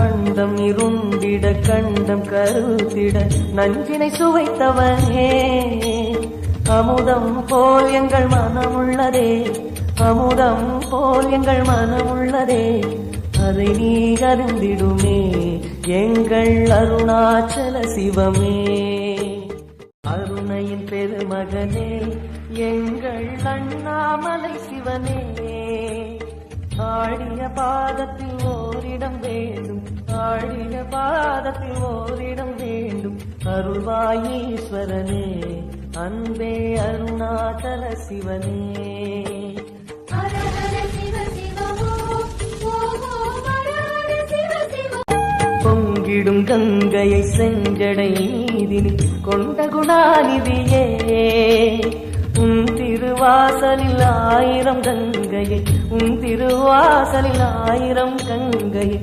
அண்டம் இருண்டிட கண்டம் கருத்திட நஞ்சினை சுவைத்தவனே அமுதம் போல் எங்கள் மனமுள்ளதே அமுதம் போல் எங்கள் மனமுள்ளதே அதை நீ அறிந்திடுமே எங்கள் அருணாச்சல சிவமே அருணையின் பெருமகனே எங்கள் அண்ணாமலை சிவனே ஆடிய பாதத்தில் ஓரிடம் வேண்டும் ஆடிய பாதத்தில் ஓரிடம் வேண்டும் அருள்வாயீஸ்வரனே அன்பே அருணாச்சல சிவனே பொங்கிடும் கங்கையை செஞ்சடை நீதினில் கொண்ட குணாநிதியே உன் திருவாசலில் ஆயிரம் கங்கையை உன் திருவாசலில் ஆயிரம் கங்கையை